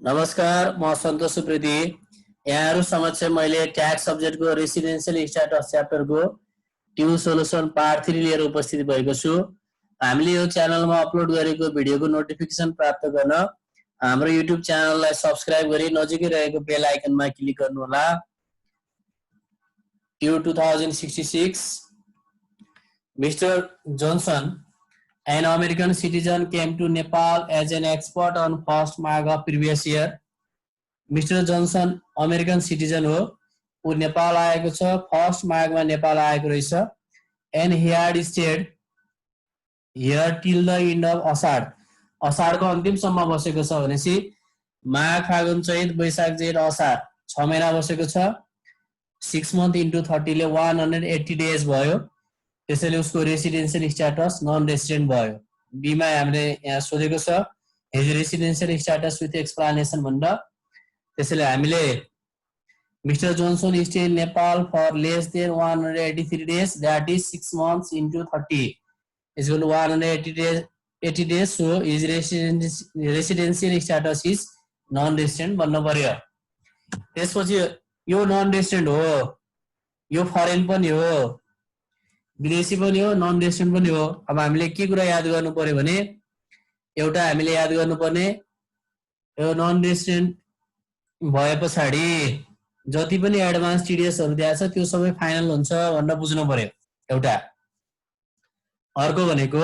नमस्कार, म सन्तोष सुप्रेती। यहाँहरु समक्ष मैले ट्याक्स सब्जेक्टको रेसिडेन्शियल स्ट्याटस च्याप्टरको ट्यु सोलुसन पार्ट 3 लिएर उपस्थित भएको छु। हामीले यो च्यानलमा अपलोड गरेको भिडियोको नोटिफिकेसन प्राप्त गर्न हाम्रो युट्युब च्यानललाई सब्स्क्राइब गरी नजिकै रहेको बेल आइकनमा क्लिक गर्नुहोला। ट्यु 2066 Mr. Johnson, an American citizen, came to Nepal as an expert on first Magh of previous year. Mr. Johnson American citizen हो, ऊ नेपाल आएको छ, फर्स्ट माघमा नेपाल आएको रहेछ, and he had stayed here till the end of Ashadh, अषाढको अन्तिमसम्म बसेको छ भनेपछि माघ फागुन चैत वैशाख जेठ अषाढ 6 महिना बसेको छ। 6 month into 30 ले 180 days भयो। त्यसैले उसको रेसिडेन्शियल स्ट्याटस नन रेसिडेन्ट भयो। बी मा हामीले यहाँ सोधेको छ his residential status with explanation भनेर। त्यसैले हामीले mister Johnson stay in Nepal for less than 183 days, that is 6 months into 30 is equal to 180 days, so his residential status is non resident भन्नु पर्यो। त्यसपछि यो नन रेसिडेन्ट हो, यो फरेन पनि हो, विदेशी पनि हो, नन रेसिडेन्ट पनि हो। अब हामीले के कुरा याद गर्नु पर्यो भने एउटा हामीले याद गर्नुपर्ने यो नन रेसिडेन्ट भए पछाडी जति पनि एडभान्स टिडीएसहरु दिएको छ त्यो सबै फाइनल हुन्छ भनेर बुझ्नु पर्यो एउटा। अर्को भनेको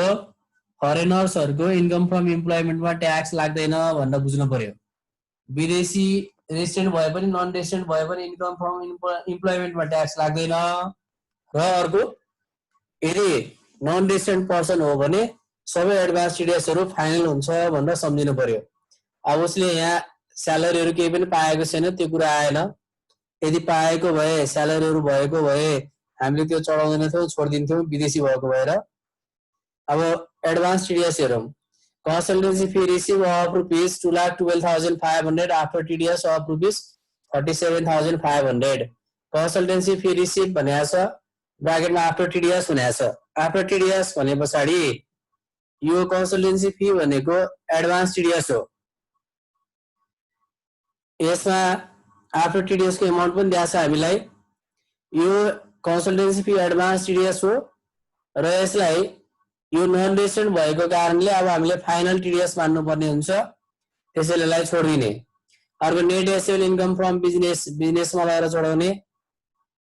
फरेनर्सहरुको इन्कम फ्रम इम्प्लोइमेन्टमा ट्याक्स लाग्दैन भनेर बुझ्नु पर्यो। विदेशी रेसिडेन्ट भए पनि नन रेसिडेन्ट भए पनि इन्कम फ्रम इम्प्लोइमेन्टमा ट्याक्स लाग्दैन। र अर्को यदि नन रेसिडेन्ट पर्सन हो भने सबै एडभान्स टिडीएसहरु फाइनल हुन्छ भनेर सम्झिनु पर्यो। अब उसले यहाँ स्यालेरीहरु केही पनि पाएको छैन त्यो कुरा आएन। यदि पाएको भए स्यालेरीहरु भएको भए हामीले त्यो चढाउँदैन थियौ, छोड्दिन्थ्यौ विदेशी भएको भएर। अब एडभान्स टिडीएस हेरौं। Consultancy fee receive of rupees 2,12,500 after TDS of rupees 37,500। Consultancy fee receive भनेको छ ब्राकेटमा आफ्टर टिडीएस भनेको छ। आफ्टर टिडीएस भने पछाडी यो कंसल्टेन्सी फी भनेको एडभान्स टिडीएस हो। यसमा आफ्टर टिडीएस को अमाउन्ट पनि दिएको छ हामीलाई। यो कंसल्टेन्सी फी एडभान्स टिडीएस हो र यसलाई यो नन रेसिडेन्ट भएको कारणले अब हामीले फाइनल टिडीएस मान्नु पर्ने हुन्छ। त्यसैले यसलाई छोड्दिने। अर्को net assessable income from business, बिजनेसमा लगाएर चढाउने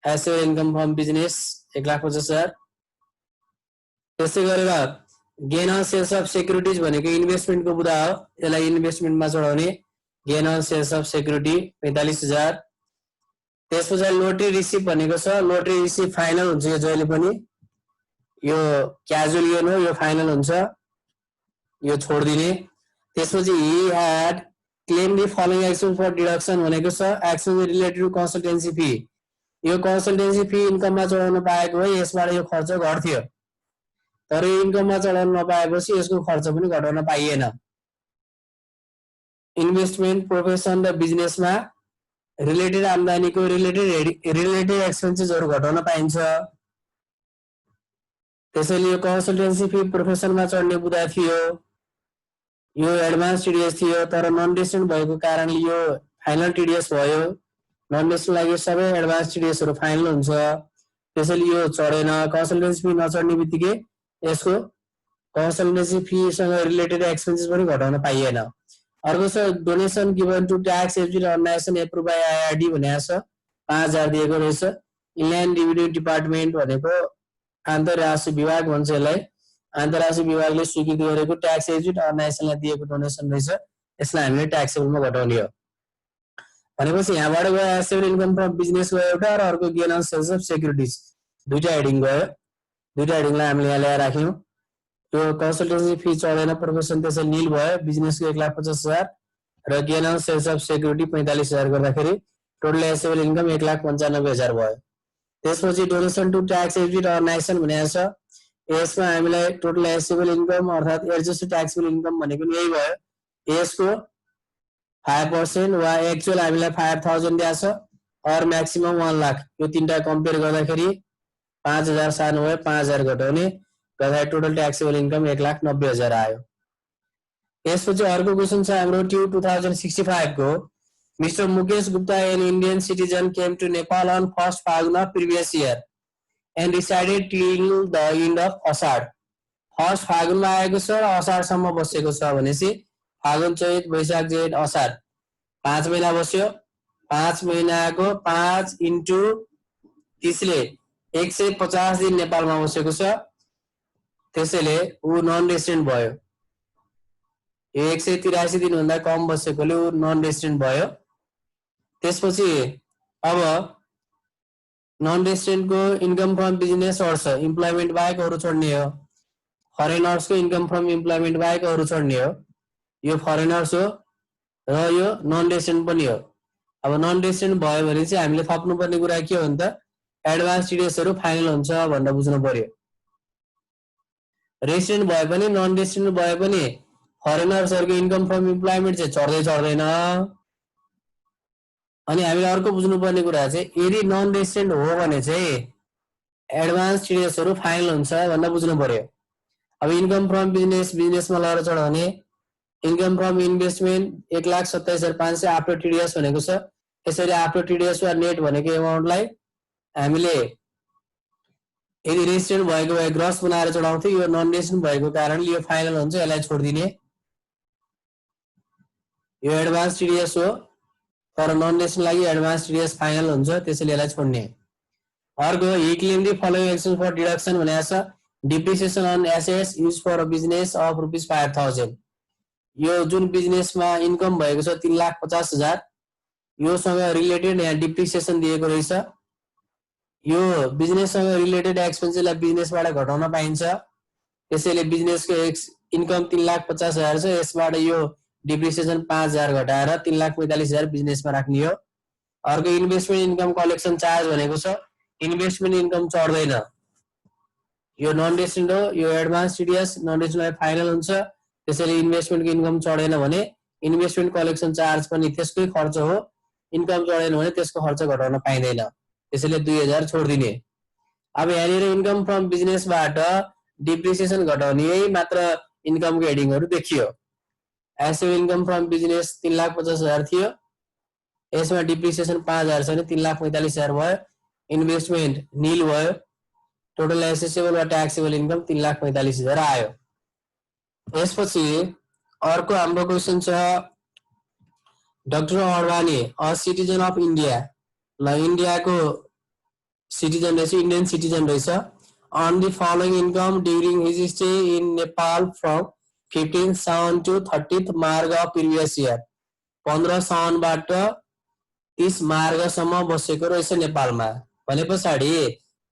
एसेबल इन्कम फ्रम बिजनेस 1,50,000। त्यसै गरेर gain on sales of securities भनेको इन्भेस्टमेन्टको बुदा हो, यसलाई इन्भेस्टमेन्टमा चढाउने gain on sales of security 45,000। त्यसपछि लोटरी रिसिभ भनेको छ, लोटरी रिसिभ फाइनल हुन्छ यो जहिले पनि, यो क्याजुअल गेन हो, यो फाइनल हुन्छ, यो छोड्दिने। त्यसपछि he had claim the following action for deduction भनेको छ action related to consultancy fee. यो कंसल्टेन्सी फी इन्कममा चढाउन पाएको भए यसबाट यो खर्च घट्थ्यो, तर यो इन्कममा चढाउन नपाएपछि यसको खर्च पनि घटाउन पाइएन। इन्भेस्टमेन्ट प्रोफेसन र बिजनेसमा रिलेटेड आम्दानीको रिलेटेड एक्सपेन्सेसहरु घटाउन पाइन्छ। त्यसैले यो कंसल्टेन्सी फी प्रोफेसनमा चढ्ने बुदा थियो, यो एडभान्स टिडीएस थियो, तर नन रेसिडेन्ट भएको कारणले यो फाइनल टिडीएस भयो। नन रेसिडेन्ट लागि सबै एडभान्स टिडीएसहरु फाइनल हुन्छ, त्यसैले यो चढेन। कंसल्टेन्सी फी नचढ्ने बित्तिकै यसको कंसल्टेन्सी फी सँग रिलेटेड एक्सपेन्सेस पनि घटाउन पाइएन। अर्को छ डोनेसन गिवन टु ट्याक्स एब्जिट अर्गनाइजेसन एप्रुभ बाइ आईआरडी भनेको छ 5,000 दिएको रहेछ। इनल्यान्ड रेभिन्यू डिपार्टमेन्ट भनेको अन्तर्राष्ट्रिय विभाग भन्छ यसलाई, अन्तर्राष्ट्रिय विभागले स्वीकृति गरेको ट्याक्स एब्जिट अर्गनाइजेसनलाई दिएको डोनेसन रहेछ, यसलाई हामीले ट्याक्सेबलमा घटाउने हो। भनेपछि यहाँबाट गयो एसेबल इन्कम फ्रम बिजनेस गयो एउटा, र अर्को gain on sales of securities दुईटा हेडिङ गयो। दुईटा हेडिङलाई हामीले यहाँ ल्याएर राख्यौं। यो कंसल्टेन्सी फी चढेन प्रोफेसन त्यसैले नील भयो, बिजनेसको 1,50,000 र gain on sales of security 45,000 गर्दाखेरि टोटल एसेबल इन्कम 1,95,000 भयो। त्यसपछि डोनेसन टु ट्याक्स एब्जिट अर्गनाइजेसन भनेको छ, यसमा हामीलाई टोटल एसेबल इन्कम अर्थात एडजस्टेड ट्याक्सेबल इन्कम भनेको यही भयो। यसको 5% वा एक्चुअल हामीलाई 5,000 दिएको छ और म्याक्सिमम 1 लाख। यो तीनटा कम्पेयर गर्दाखेरि 5,000 सानो भयो, 5,000 घटाउने गर्दा टोटल ट्याक्सेबल इन्कम 1,90,000 आयो। यसपछि अर्को क्वेशन छ हाम्रो ट्यु 2065 को mister Mukesh Gupta an Indian citizen came to Nepal on first Falgun of previous year and resided till the end of Asar first फागुनमा आएको छ र असाढसम्म बसेको छ भनेपछि फागुन चैत वैशाख जेठ असाढ 5 महिना बस्यो 5 महिनाको 5 इन्टु 30 ले 150 दिन नेपालमा बसेको छ त्यसैले ऊ नन रेसिडेन्ट भयो 183 दिन भन्दा कम बसेकोले ऊ नन रेसिडेन्ट भयो त्यसपछि अब नन रेसिडेन्टको income from business or employment बाहेक अरु छोड्ने हो फरेनर्सको इन्कम फ्रम इम्प्लोइमेन्ट बाहेक अरु छोड्ने हो यो फरेनर्स हो र यो नन रेसिडेन्ट पनि हो अब नन रेसिडेन्ट भयो भने चाहिँ हामीले थप्नु पर्ने कुरा के हो त एडभान्स टिडिएसहरु फाइनल हुन्छ भनेर बुझ्नु पर्यो रेसिडेन्ट भए पनि नन रेसिडेन्ट भए पनि फरेनर्सहरुको इन्कम फ्रम इम्प्लोइमेन्ट चाहिँ चढ्दैन अनि हामीले अर्को बुझ्नु पर्ने कुरा चाहिँ यदि नन रेसिडेन्ट हो भने चाहिँ एडभान्स टिडिएसहरु फाइनल हुन्छ भनेर बुझ्नु पर्यो अब इन्कम फ्रम बिजनेसमा लगेर चढाउने income from investment 1,27,500 after TDS भनेको छ यसरी आफ्टर टिडिएस वा नेट भनेको अमाउन्टलाई हामीले यदि रेसिडेन्ट भएको भए ग्रस बनाएर चढाउँथे यो नन रेसिडेन्ट भएको कारणले यो फाइनल हुन्छ यसलाई छोड्दिने यो एडभान्स टिडिएस हो तर नन रेसिडेन्ट लागि एडभान्स टिडिएस फाइनल हुन्छ त्यसैले यसलाई छोड्ने अर्को he claim the following action for deduction भनेको छ depreciation on assets use for a business of ₹5,000 यो जुन बिजनेसमा इन्कम भएको छ 3,50,000 यो सँग रिलेटेड यहाँ डिप्रिसिएसन दिएको रहेछ यो बिजनेससँग रिलेटेड एक्सपेन्सलाई बिजनेसबाट घटाउन पाइन्छ त्यसैले बिजनेसको इन्कम 3,50,000 छ यसबाट यो डिप्रिसिएसन 5,000 घटाएर 3,45,000 बिजनेसमा राख्ने हो अर्को इन्भेस्टमेन्ट इन्कम कलेक्सन चार्ज भनेको छ इन्भेस्टमेन्ट इन्कम चढ्दैन यो नन रेसिडेन्ट हो यो एडभान्स टिडिएस नन रेसिडेन्टलाई फाइनल हुन्छ त्यसैले इन्भेस्टमेन्टको इन्कम चढेन भने इन्भेस्टमेन्ट कलेक्सन चार्ज पनि त्यसकै खर्च हो इन्कम चढेन भने त्यसको खर्च घटाउन पाइदैन त्यसैले 2,000 छोड्दिने अब यहाँनिर इन्कम फ्रम बिजनेसबाट डिप्रिसिएसन घटाउने यही मात्र इन्कमको हेडिङहरु देखियो एसो इन्कम फ्रम बिजनेस 3,50,000 थियो यसमा डिप्रिसिएसन 5,000 छ भने 3,45,000 भयो इन्भेस्टमेन्ट नील भयो टोटल एसेसेबल वा ट्याक्सेबल इन्कम 3,45,000 आयो यसपछि अर्को हाम्रो क्वेशन छ doctor Advani a citizen of India ल इन्डियाको सिटिजन रहेछ इन्डियन सिटिजन रहेछ on the following income during his stay in Nepal from 15th Sawan to 30th March of previous year 15 साउनबाट 30 मार्गसम्म बसेको रहेछ नेपालमा भनेपछि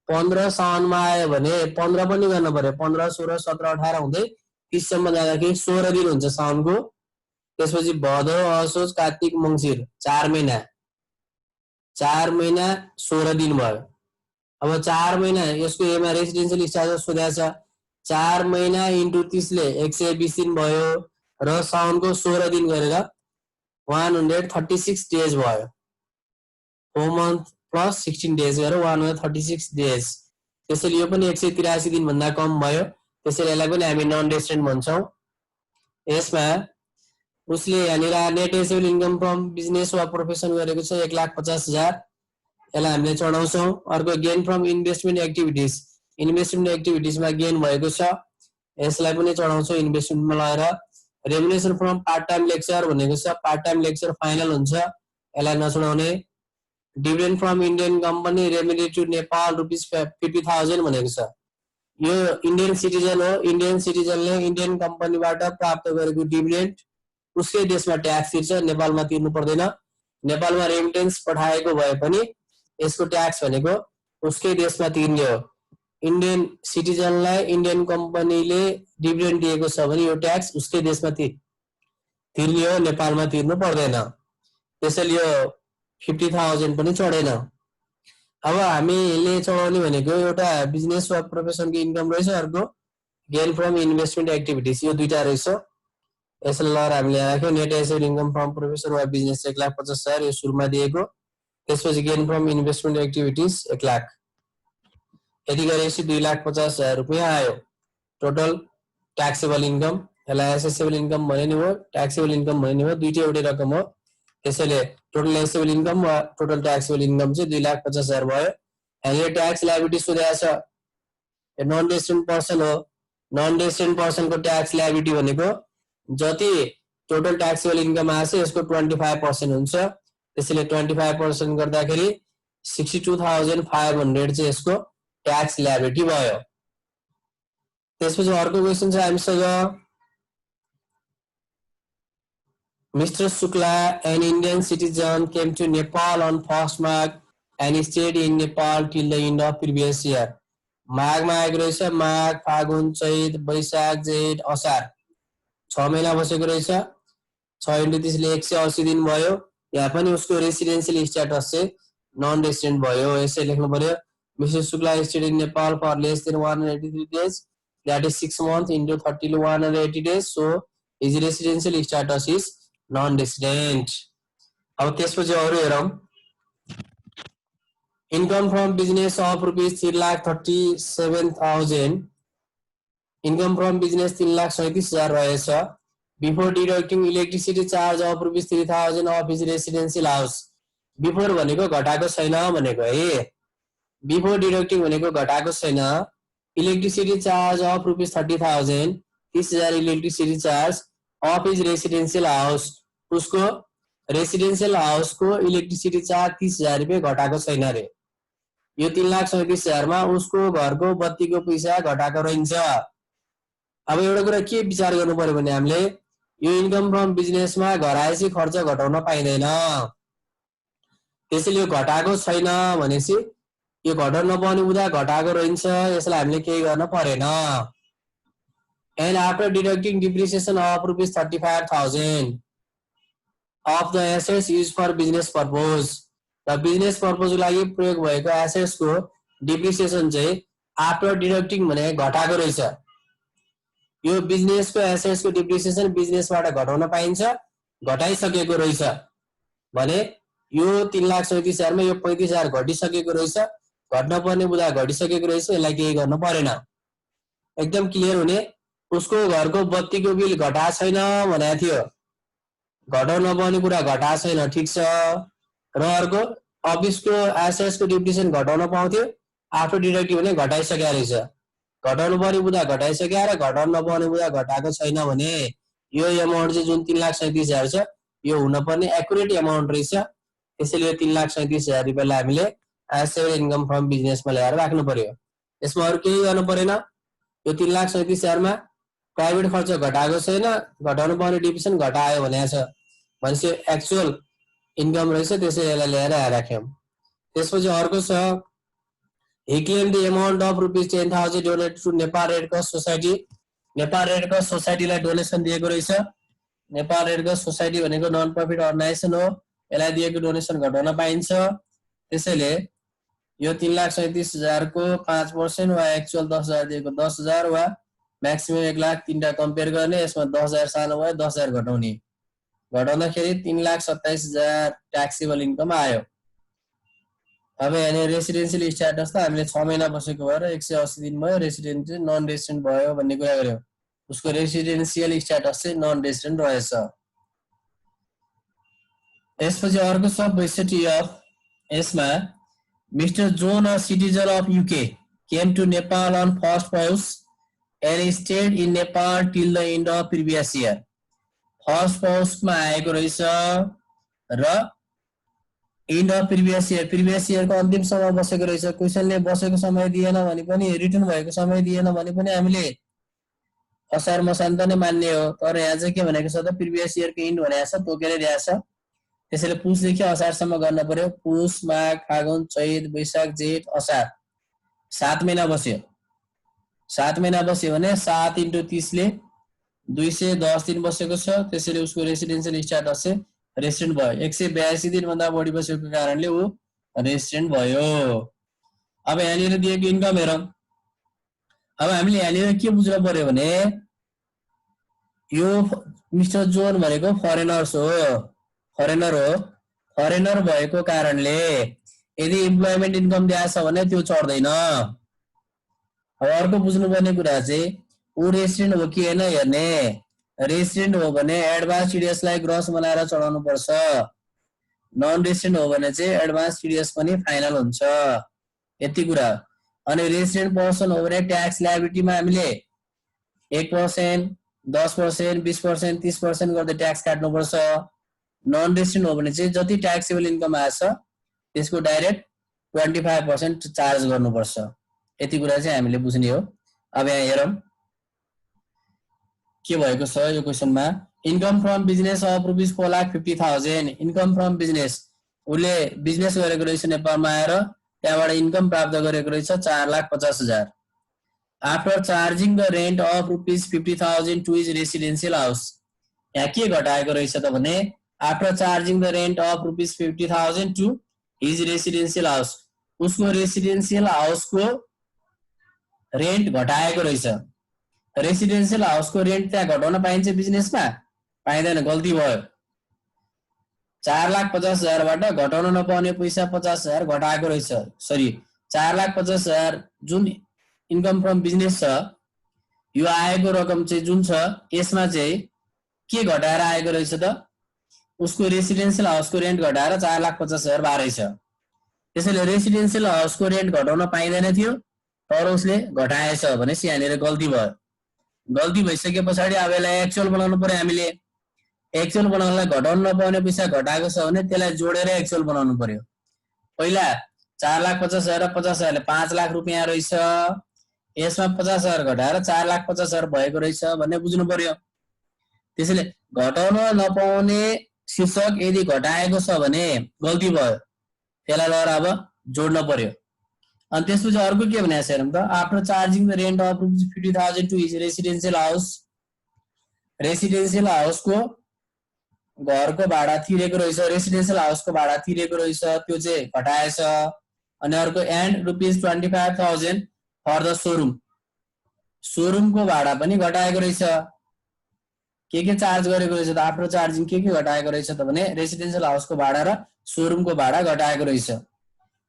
15 साउनमा आयो भने 15 पनि गर्न पर्यो 15 16 17 18 हुँदै 30 सम्म जाँदाखेरि 16 दिन हुन्छ साउनको त्यसपछि भदौ असोज कार्तिक मङ्सिर 4 महिना 16 दिन भयो अब 4 महिना यसको एमा रेसिडेन्शियल स्ट्याटस सोधेको छ 4 महिना इन्टु 30 ले 120 दिन भयो र साउनको 16 दिन गरेर 136 डेज भयो 4 मन्थ प्लस 16 डेज गरेर 136 डेज त्यसैले यो पनि 183 दिन भन्दा कम भयो त्यसैले यसलाई पनि हामी नन रेसिडेन्ट भन्छौं यसमा उसले यहाँनिर net assessable income from business वा प्रोफेसन गरेको छ 1,50,000 यसलाई हामीले चढाउँछौं अर्को गेन फ्रम इन्भेस्टमेन्ट एक्टिभिटिजमा गेन भएको छ यसलाई पनि चढाउँछौं इन्भेस्टमेन्टमा लगाएर remuneration from part time lecture भनेको छ पार्ट टाइम लेक्चर फाइनल हुन्छ यसलाई नचढाउने dividend from Indian company remitted to Nepal ₹50,000 भनेको छ यो इन्डियन सिटिजन हो इन्डियन सिटिजनले इन्डियन कम्पनीबाट प्राप्त गरेको डिभिडेन्ड उसकै देशमा ट्याक्स तिर्छ नेपालमा तिर्नु पर्दैन नेपालमा रेमिटेन्स पठाएको भए पनि यसको ट्याक्स भनेको उसकै देशमा तिर्ने हो इन्डियन सिटिजनलाई इन्डियन कम्पनीले डिभिडेन्ड दिएको छ भने यो ट्याक्स उसकै देशमा तिर्ने हो नेपालमा तिर्नु पर्दैन त्यसैले यो 50,000 पनि चढेन अब हामीले चढाउने भनेको एउटा बिजनेस वा प्रोफेसनको इन्कम रहेछ अर्को गेन फ्रम इन्भेस्टमेन्ट एक्टिभिटिज यो दुईटा रहेछ यसलाई लगाएर हामीले राख्यो net asset income from profession वा बिजनेस 1,50,000 यो सुरुमा दिएको त्यसपछि gain from investment activities 1 lakh यति गरेपछि 2,50,000 रुपैयाँ आयो टोटल ट्याक्सेबल इन्कम यसलाई एसेसेबल इन्कम भने नि हो, ट्याक्सेबल इन्कम भने नि हो, दुईटै एउटै रकम हो। त्यसैले टोटल एसेबल इन्कम वा टोटल ट्याक्सेबल इन्कम चाहिँ 2,50,000 भयो। हामीले ट्याक्स लायबिलिटी सोधेको छ, नन रेसिडेन्ट पर्सन हो। नन रेसिडेन्ट पर्सनको ट्याक्स लायबिलिटी भनेको जति टोटल ट्याक्सेबल इन्कम आछ यसको 25% हुन्छ। त्यसैले 25% गर्दाखेरि 62,500 चाहिँ यसको ट्याक्स लायबिलिटी भयो। त्यसपछि अर्को क्वेशन छ हामीसँग, Mr. Shukla, an Indian citizen, came to Nepal on 1st March and stayed in Nepal till the end of previous year. माघमा आएको रहेछ, माघ, फागुन, चैत, वैशाख, जेठ, असार 6 महिना बसेको रहेछ। 6 × 30 ले 180 दिन भयो। यहाँ पनि उसको रेसिडेन्शियल स्ट्याटस चाहिँ नन रेसिडेन्ट भयो। यसै लेख्नु पर्यो, mister Shukla stayed in Nepal for less than 183 days, that is 6 months into 30 to 180 days, so his residential status is non resident. अब त्यसपछि अरु हेरौं, income from business of rupees 3,37,000, income from business 3,37,000 रहेछ। Before deducting electricity charge of rupees 3,000 of his residential house, before भनेको घटाएको छैन भनेको है, बिफोर डिडक्टिङ भनेको घटाएको छैन। Electricity charge of rupees 30,000, 30,000 electricity charge of his residential house, उसको रेसिडेन्शियल हाउसको इलेक्ट्रिसिटी चार्ज 30,000 रुपैयाँ घटाएको छैन रे। यो 3,37,000 मा उसको घरको बत्तीको पैसा घटाएको रहन्छ। अब एउटा कुरा के विचार गर्नु पर्यो भने हामीले यो इन्कम फ्रम बिजनेसमा घराएपछि खर्च घटाउन पाइदैन। त्यसैले यो घटाएको छैन भनेपछि यो घटाउन नपाउने हुँदा घटाएको रहन्छ, यसलाई हामीले केही गर्न परेन। And after deducting depreciation of rupees 35,000 of the assets used for business purpose, the business purpose लागि प्रयोग भएको assets को depreciation चाहिँ after deducting भने घटाएको रहेछ। यो बिजनेस को assets को depreciation बिजनेसबाट घटाउन पाइन्छ, घटाइसकेको रहेछ भने यो 3,37,000 मा यो 35,000 घटिसकेको रहेछ, घट्न पर्ने बुदा घटिसकेको रहेछ, यसलाई केही गर्न परेन। एकदम क्लियर हुने। उसको घरको बत्तीको बिल घटा छैन भनेको थियो, घटाउन पर्ने कुरा घटा छैन, ठीक छ। र अर्को अफिसको एसेट्सको डिप्रिसिएसन घटाउन पाउँथ्यो, आफ्टर डिडक्टिभ भने घटाइसकेको रहेछ, घटाउनु पर्ने बुदा घटाइसक्यो र घटाउन नपर्ने बुदा घटाएको छैन भने यो अमाउन्ट चाहिँ जुन 3,37,000 छ यो हुनुपर्ने एक्युरेट अमाउन्ट रहेछ। त्यसैले यो 3,37,000 रुपैयाँलाई हामीले एसेट इन्कम फ्रम बिजनेसमा ल्याएर राख्नु पर्यो। यसमा अरु केही गर्नु परेन। यो 3,37,000 मा प्राइभेट खर्च घटाएको छैन, घटाउनु पर्ने डिप्रिसिएसन घटायो भनेको छ भनेपछि एक्चुअल इन्कम रहेछ, त्यसैले यसलाई ल्याएर राख्यौं। त्यसपछि अर्को छ, he claimed the amount of rupees 10,000 donated to Nepal Red Cross Society, Nepal Red Cross सोसाइटीलाई डोनेसन दिएको रहेछ। नेपाल रेड क्रस सोसाइटी भनेको नन प्रफिट अर्गनाइजेसन हो, यसलाई दिएको डोनेसन घटाउन पाइन्छ। त्यसैले यो 3,37,000 को 5% वा एक्चुअल 10,000 दिएको 10,000 वा म्याक्सिमम 1,00,000 तीनटा कम्पेयर गर्ने, यसमा 10,000 सानो भयो 10,000 घटाउने, घटाउँदाखेरि 3,27,000 ट्याक्सेबल इन्कम आयो। अब यहाँ रेसिडेन्शियल स्ट्याटस त हामीले 6 महिना बसेको भएर 180 दिन भयो, रेसिडेन्ट चाहिँ नन रेसिडेन्ट भयो भन्ने कुरा गर्यो। उसको रेसिडेन्शियल स्ट्याटस चाहिँ नन रेसिडेन्ट रहेछ। त्यसपछि अर्को छ 62 अफ, यसमा mister John a citizen of UK came to Nepal on first pause and stayed in Nepal till the end of previous year. First पाउसमा आएको रहेछ र एन्ड अफ प्रिभियस इयर को अन्तिम समय बसेको रहेछ। क्वेशनले बसेको समय दिएन भने पनि, रिटर्न भएको समय दिएन भने पनि हामीले असार मसान्त नै मान्ने हो। तर यहाँ चाहिँ के भनेको छ त, प्रिभियस इयर को एन्ड भनेको छ, तोकेर दिएको छ। त्यसैले पुसदेखि असारसम्म गर्न पर्यो। पुस, माघ, फागुन, चैत, वैशाख, जेठ, असार 7 महिना बस्यो। 7 महिना बस्यो भने 7 × 30 ले 210 दिन बसेको छ। त्यसैले उसको रेसिडेन्शियल स्ट्याटस चाहिँ रेसिडेन्ट भयो। 182 दिन भन्दा बढी बसेको कारणले ऊ रेसिडेन्ट भयो। अब यहाँनिर दिएको इन्कम हेरौं। अब हामीले यहाँनिर के बुझ्न पर्यो भने यो मिस्टर जोन भनेको फरेनर्स हो, फरेनर हो। फरेनर भएको कारणले यदि इम्प्लोइमेन्ट इन्कम दिएछ भने त्यो चढ्दैन। अब अर्को बुझ्नुपर्ने कुरा चाहिँ ऊ रेसिडेन्ट हो कि हैन हेर्ने। रेसिडेन्ट हो भने एडभान्स टिडिएस लाई ग्रस बनाएर चढाउनु पर्छ, नन रेसिडेन्ट हो भने चाहिँ एडभान्स टिडिएस पनि फाइनल हुन्छ, यति कुरा। अनि रेसिडेन्ट पर्सन हो भने ट्याक्स लायबिलिटीमा हामीले 1%, 10%, 20%, 30% गर्दै ट्याक्स काट्नुपर्छ। नन रेसिडेन्ट हो भने चाहिँ जति ट्याक्सेबल इन्कम आएछ त्यसको डाइरेक्ट 25% चार्ज गर्नुपर्छ, यति कुरा चाहिँ हामीले बुझ्ने हो। अब यहाँ हेरौँ के भएको छ यो क्वेसनमा। Income from business of rupees 4,50,000, income from business, उसले बिजनेस गरेको रहेछ नेपालमा आएर, त्यहाँबाट इन्कम प्राप्त गरेको रहेछ 4,50,000। After charging the rent of rupees 50,000 to his residential house, यहाँ के घटाएको रहेछ त भने after charging the rent of rupees 50,000 to his residential house, उसको रेसिडेन्सियल हाउसको रेन्ट घटाएको रहेछ। रेसिडेन्सियल हाउसको रेन्ट त्यहाँ घटाउन पाइन्छ बिजनेसमा? पाइँदैन, गल्ती भयो। 4,50,000 बाट घटाउन नपाउने पैसा 50,000 घटाएको रहेछ। सरी, 4,50,000 जुन इन्कम फ्रम बिजनेस छ, यो आएको रकम चाहिँ जुन छ यसमा चाहिँ के घटाएर आएको रहेछ त? उसको रेसिडेन्सियल हाउसको रेन्ट घटाएर 4,50,000 भएको रहेछ। त्यसैले रेसिडेन्सियल हाउसको रेन्ट घटाउन पाइँदैन थियो, तर उसले घटाएछ भनेपछि यहाँनिर गल्ती भयो। गल्ती भइसके पछाडि अब यसलाई एक्चुअल बनाउनु पर्यो हामीले। एक्चुअल बनाउनलाई घटाउन नपाउने पैसा घटाएको छ भने त्यसलाई जोडेर एक्चुअल बनाउनु पर्यो। पहिला 4,50,000 र 50,000ले 5,00,000 रुपियाँ रहेछ, यसमा 50,000 घटाएर 4,50,000 भएको रहेछ भन्ने बुझ्नु पर्यो। त्यसैले घटाउन नपाउने शीर्षक यदि घटाएको छ भने गल्ती भयो, त्यसलाई लगेर अब जोड्न पर्यो। अनि त्यसपछि अर्को के भनेको छ हेरौँ त। After charging the rent of rupees 50,000 to his residential house, residential हाउसको घरको भाडा तिरेको रहेछ, रेसिडेन्सियल हाउसको भाडा तिरेको रहेछ, त्यो चाहिँ घटाएछ। अनि अर्को and rupees 25,000 for the showroom, सोरुमको भाडा पनि घटाएको रहेछ। के चार्ज गरेको रहेछ त? आफ्टर चार्जिङ के घटाएको रहेछ त भने रेसिडेन्सियल हाउसको भाडा र सोरुमको भाडा घटाएको रहेछ।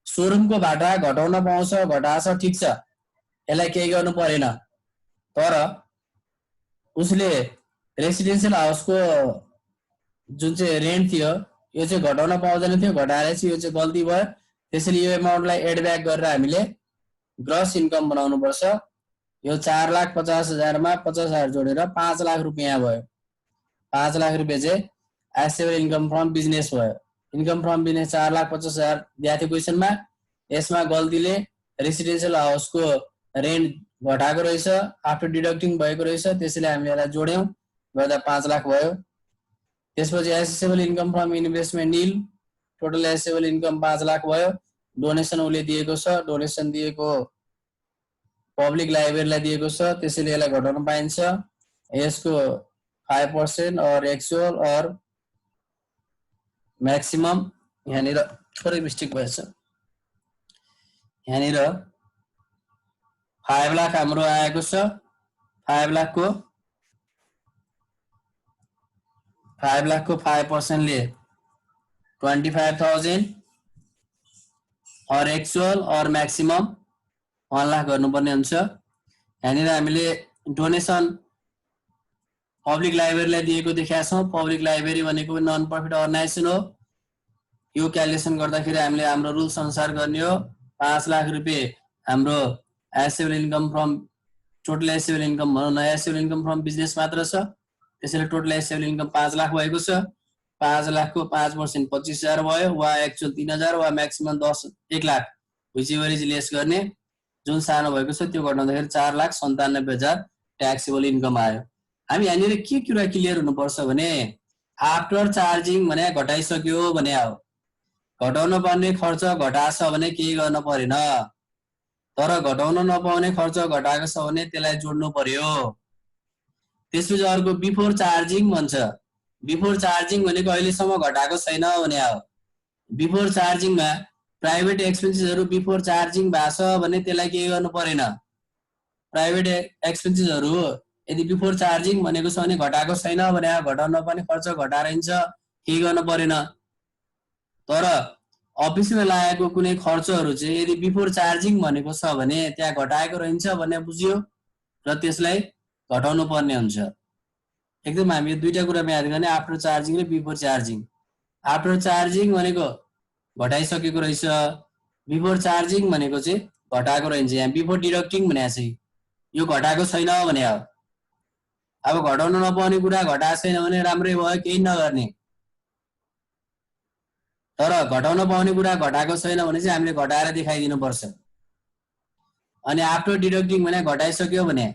सोरुमको भाडा घटाउन पाउँछ, घटाछ, ठिक छ, यसलाई केही गर्नु परेन। तर उसले रेसिडेन्सियल हाउसको जुन चाहिँ रेन्ट थियो यो चाहिँ घटाउन पाउँदैन थियो, घटाएर चाहिँ यो चाहिँ गल्ती भयो। त्यसैले यो एमाउन्टलाई एड ब्याक गरेर हामीले ग्रस इन्कम बनाउनु पर्छ। यो 4,50,000 मा 50,000 जोडेर 5,00,000 रुपियाँ भयो। 5,00,000 रुपियाँ चाहिँ एसेबल इन्कम फ्रम बिजनेस भयो। इन्कम फ्रम बिजनेस 4,50,000 दिएको थियो क्वेसनमा, यसमा गल्तीले रेसिडेन्सियल हाउसको रेन्ट घटाएको रहेछ, आफ्टर डिडक्टिङ भएको रहेछ, त्यसैले हामी यसलाई जोड्यौँ, गर्दा 5,00,000 भयो। त्यसपछि assessable income from investment nil, total assessable income 5,00,000 भयो। डोनेसन उसले दिएको छ, डोनेसन दिएको पब्लिक लाइब्रेरीलाई दिएको छ, त्यसैले यसलाई घटाउन पाइन्छ। यसको 5% और एक्चुअल और मैक्सिमम, यहाँनिर थोरै मिस्टेक भएछ, यहाँनिर 5,00,000 हाम्रो आएको छ। 5,00,000 को 5% ले 25,000 और एक्चुअल और मैक्सिमम 1,00,000 गर्नुपर्ने हुन्छ। यहाँनिर हामीले डोनेसन पब्लिक लाइब्रेरीलाई दिएको देखाएको छौँ। पब्लिक लाइब्रेरी भनेको नन प्रफिट अर्गनाइजेसन हो। यो क्यालकुलेसन गर्दाखेरि हामीले हाम्रो रुल्स अनुसार गर्ने हो। 5,00,000 रुपियाँ हाम्रो एसेबल income from, total assessable income भनौँ न, एसेबल इन्कम फ्रम बिजनेस मात्र छ, त्यसैले टोटल एसेबल इन्कम 5,00,000 भएको छ। 5,00,000 को 5% 25,000 भयो, वा एक्चुअल 3,000 वा maximum 1,00,000 which ever is lace गर्ने। जुन सानो भएको छ त्यो घटाउँदाखेरि 4,97,000 ट्याक्सेबल इन्कम आयो। हामी यहाँनिर के कुरा क्लियर हुनुपर्छ भने आफ्टर चार्जिङ भने घटाइसक्यो भने हो, घटाउन पर्ने खर्च घटाछ भने केही गर्न परेन, तर घटाउन नपाउने खर्च घटाएको छ भने त्यसलाई जोड्नु पर्यो। त्यसपछि अर्को बिफोर चार्जिङ भन्छ। बिफोर चार्जिङ भनेको अहिलेसम्म घटाएको छैन भने हो। बिफोर चार्जिङमा प्राइभेट एक्सपेन्सेसहरु बिफोर चार्जिङ भएको छ भने त्यसलाई केही गर्नु परेन। प्राइभेट एक्सपेन्सेसहरु यदि बिफोर चार्जिङ भनेको छ भने घटाएको छैन भने घटाउन पर्ने खर्च घटाएर हिँड्छ, केही गर्न परेन। तर अफिसमा लागेको कुनै खर्चहरु चाहिँ यदि बिफोर चार्जिङ भनेको छ भने त्यहाँ घटाएको रहन्छ भन्ने बुझियो र त्यसलाई घटाउनु पर्ने हुन्छ। एकदम हामी यो दुईटा कुरा याद गर्ने, आफ्टर चार्जिङ र बिफोर चार्जिङ। आफ्टर चार्जिङ भनेको घटाइसकेको रहेछ, बिफोर चार्जिङ भनेको चाहिँ घटाएको रहन्छ। यहाँ बिफोर डिडक्टिङ भनेको चाहिँ यो घटाएको छैन भने हो। अब घटाउन नपाउने कुरा घटाएको छैन भने राम्रै भयो, केही नगर्ने। तर घटाउन पाउने कुरा घटाएको छैन भने चाहिँ हामीले घटाएर देखाइदिनु पर्छ। अनि आफ्टर डिडक्टिङ भने घटाइसक्यो भने,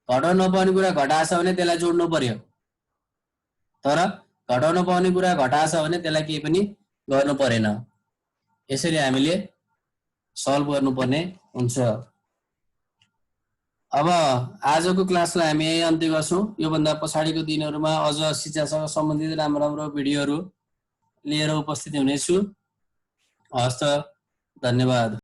घटाउन नपाउने कुरा घटाएको छ भने त्यसलाई जोड्नु पर्यो, तर घटाउन पाउने कुरा घटाएको छ भने त्यसलाई केही पनि गर्नु परेन। यसरी हामीले सल्भ गर्नुपर्ने हुन्छ। अब आजको क्लासलाई हामी यही अन्त्य गर्छौँ। योभन्दा पछाडिको दिनहरूमा अझ शिक्षासँग सम्बन्धित राम्रो राम्रो भिडियोहरू लिएर उपस्थित हुनेछु। हस्त, धन्यवाद।